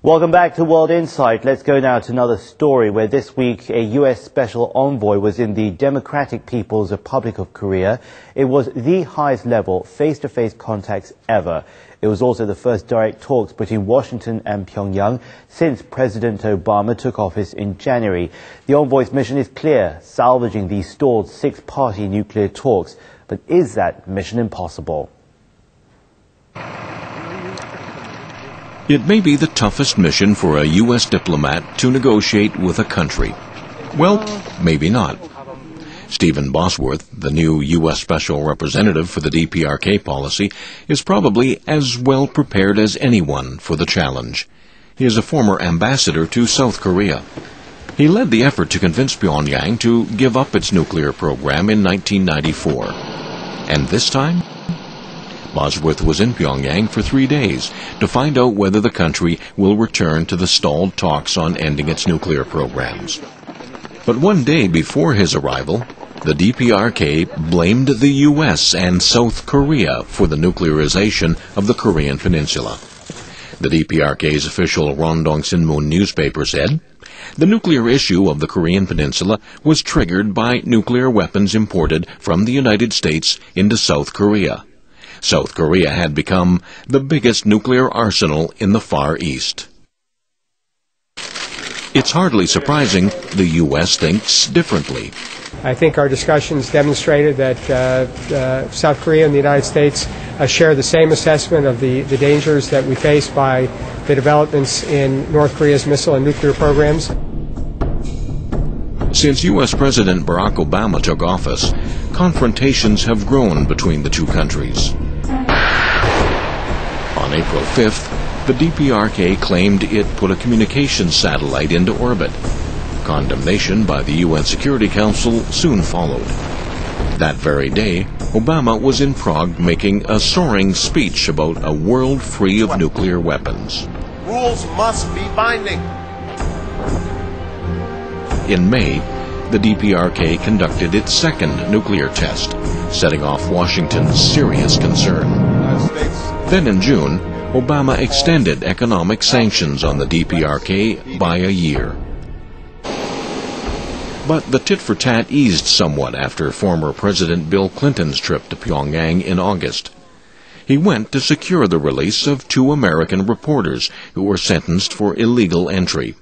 Welcome back to World Insight. Let's go now to another story where this week a U.S. special envoy was in the Democratic People's Republic of Korea. It was the highest level face-to-face contacts ever. It was also the first direct talks between Washington and Pyongyang since President Obama took office in January. The envoy's mission is clear, salvaging the stalled six-party nuclear talks. But is that mission impossible? It may be the toughest mission for a U.S. diplomat to negotiate with a country. Well, maybe not. Stephen Bosworth, the new U.S. Special Representative for the DPRK policy, is probably as well prepared as anyone for the challenge. He is a former ambassador to South Korea. He led the effort to convince Pyongyang to give up its nuclear program in 1994. And this time, Bosworth was in Pyongyang for 3 days to find out whether the country will return to the stalled talks on ending its nuclear programs. But one day before his arrival, the DPRK blamed the U.S. and South Korea for the nuclearization of the Korean peninsula. The DPRK's official Rondong Sinmun newspaper said, the nuclear issue of the Korean peninsula was triggered by nuclear weapons imported from the United States into South Korea. South Korea had become the biggest nuclear arsenal in the Far East. It's hardly surprising the U.S. thinks differently. I think our discussions demonstrated that South Korea and the United States share the same assessment of the dangers that we face by the developments in North Korea's missile and nuclear programs. Since U.S. President Barack Obama took office, confrontations have grown between the two countries. On April 5th, the DPRK claimed it put a communications satellite into orbit. Condemnation by the UN Security Council soon followed. That very day, Obama was in Prague making a soaring speech about a world free of nuclear weapons. Rules must be binding. In May, the DPRK conducted its second nuclear test, setting off Washington's serious concern. Then in June, Obama extended economic sanctions on the DPRK by a year. But the tit-for-tat eased somewhat after former President Bill Clinton's trip to Pyongyang in August. He went to secure the release of 2 American reporters who were sentenced for illegal entry.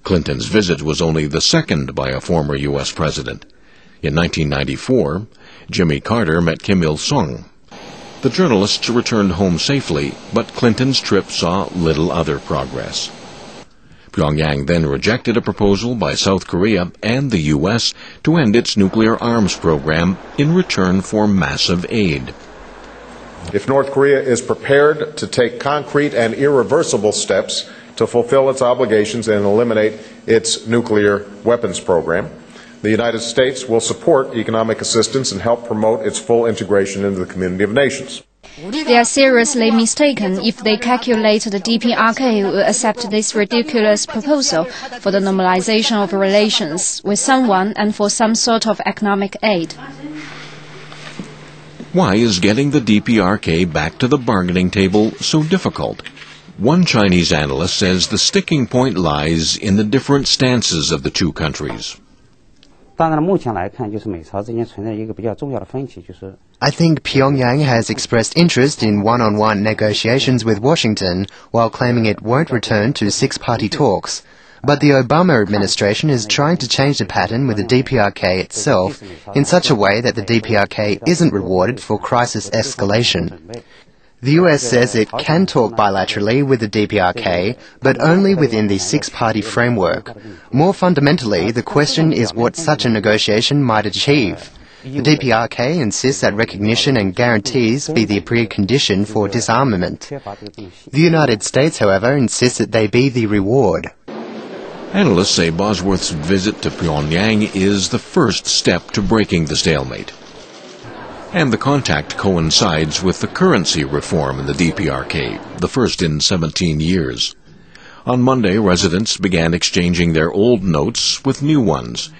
Clinton's visit was only the second by a former U.S. president. In 1994, Jimmy Carter met Kim Il-sung. The journalists returned home safely, but Clinton's trip saw little other progress. Pyongyang then rejected a proposal by South Korea and the U.S. to end its nuclear arms program in return for massive aid. If North Korea is prepared to take concrete and irreversible steps to fulfill its obligations and eliminate its nuclear weapons program, the United States will support economic assistance and help promote its full integration into the community of nations. They are seriously mistaken if they calculate the DPRK will accept this ridiculous proposal for the normalization of relations with someone and for some sort of economic aid. Why is getting the DPRK back to the bargaining table so difficult? One Chinese analyst says the sticking point lies in the different stances of the two countries. I think Pyongyang has expressed interest in one-on-one negotiations with Washington while claiming it won't return to six-party talks. But the Obama administration is trying to change the pattern with the DPRK itself in such a way that the DPRK isn't rewarded for crisis escalation. The US says it can talk bilaterally with the DPRK, but only within the six-party framework. More fundamentally, the question is what such a negotiation might achieve. The DPRK insists that recognition and guarantees be the precondition for disarmament. The United States, however, insists that they be the reward. Analysts say Bosworth's visit to Pyongyang is the first step to breaking the stalemate. And the contact coincides with the currency reform in the DPRK, the first in 17 years. On Monday, residents began exchanging their old notes with new ones.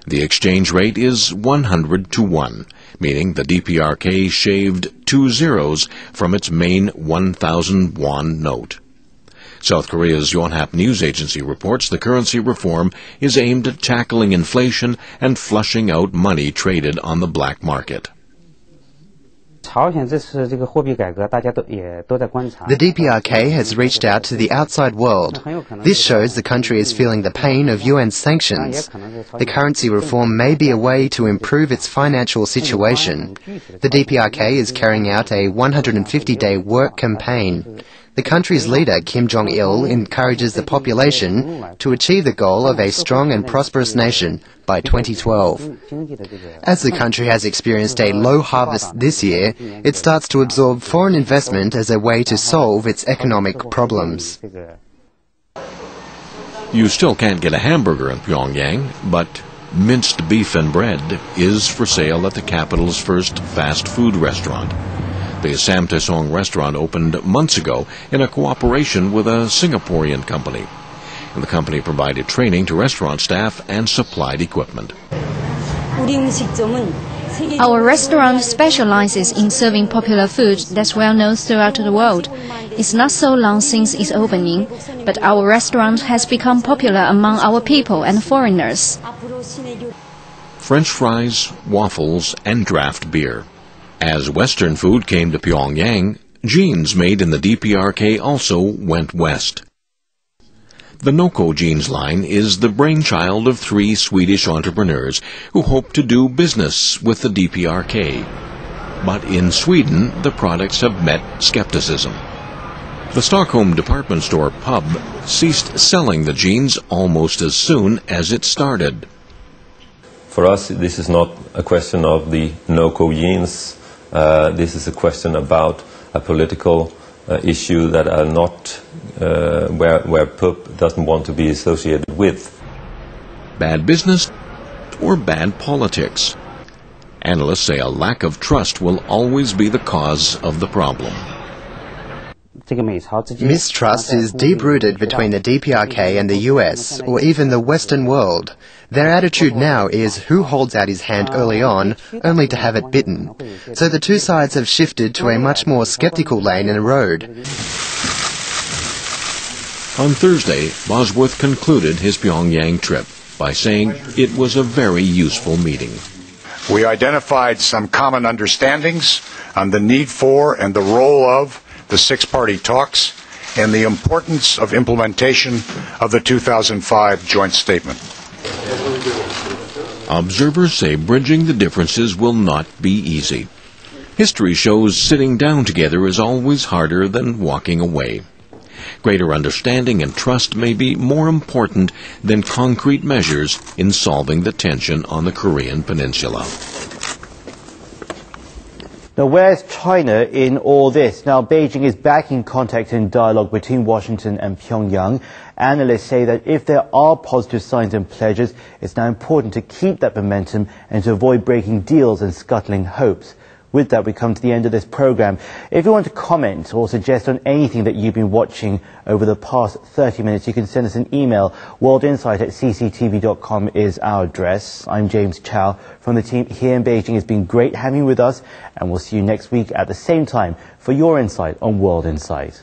The exchange rate is 100 to 1, meaning the DPRK shaved 2 zeros from its main 1,000 won note. South Korea's Yonhap news agency reports the currency reform is aimed at tackling inflation and flushing out money traded on the black market. The DPRK has reached out to the outside world. This shows the country is feeling the pain of UN sanctions. The currency reform may be a way to improve its financial situation. The DPRK is carrying out a 150-day work campaign. The country's leader, Kim Jong-il, encourages the population to achieve the goal of a strong and prosperous nation by 2012. As the country has experienced a low harvest this year, it starts to absorb foreign investment as a way to solve its economic problems. You still can't get a hamburger in Pyongyang, but minced beef and bread is for sale at the capital's first fast food restaurant. The Samtaesong restaurant opened months ago in a cooperation with a Singaporean company. And the company provided training to restaurant staff and supplied equipment. Our restaurant specializes in serving popular food that's well known throughout the world. It's not so long since its opening, but our restaurant has become popular among our people and foreigners. French fries, waffles, and draft beer. As Western food came to Pyongyang, jeans made in the DPRK also went west. The Noko jeans line is the brainchild of 3 Swedish entrepreneurs who hope to do business with the DPRK. But in Sweden, the products have met skepticism. The Stockholm department store Pub ceased selling the jeans almost as soon as it started. For us, this is not a question of the Noko jeans. This is a question about a political issue that are not where PUB doesn't want to be associated with. Bad business or bad politics? Analysts say a lack of trust will always be the cause of the problem. Mistrust is deep-rooted between the DPRK and the US, or even the Western world. Their attitude now is who holds out his hand early on, only to have it bitten. So the two sides have shifted to a much more skeptical lane in the road. On Thursday, Bosworth concluded his Pyongyang trip by saying it was a very useful meeting. We identified some common understandings on the need for and the role of the six-party talks and the importance of implementation of the 2005 joint statement. Observers say bridging the differences will not be easy. History shows sitting down together is always harder than walking away. Greater understanding and trust may be more important than concrete measures in solving the tension on the Korean peninsula. Now, where's China in all this? Now, Beijing is back in contact and dialogue between Washington and Pyongyang. Analysts say that if there are positive signs and pledges, it's now important to keep that momentum and to avoid breaking deals and scuttling hopes. With that, we come to the end of this program. If you want to comment or suggest on anything that you've been watching over the past 30 minutes, you can send us an email. worldinsight@cctv.com is our address. I'm James Chow from the team here in Beijing. It's been great having you with us, and we'll see you next week at the same time for your insight on World Insight.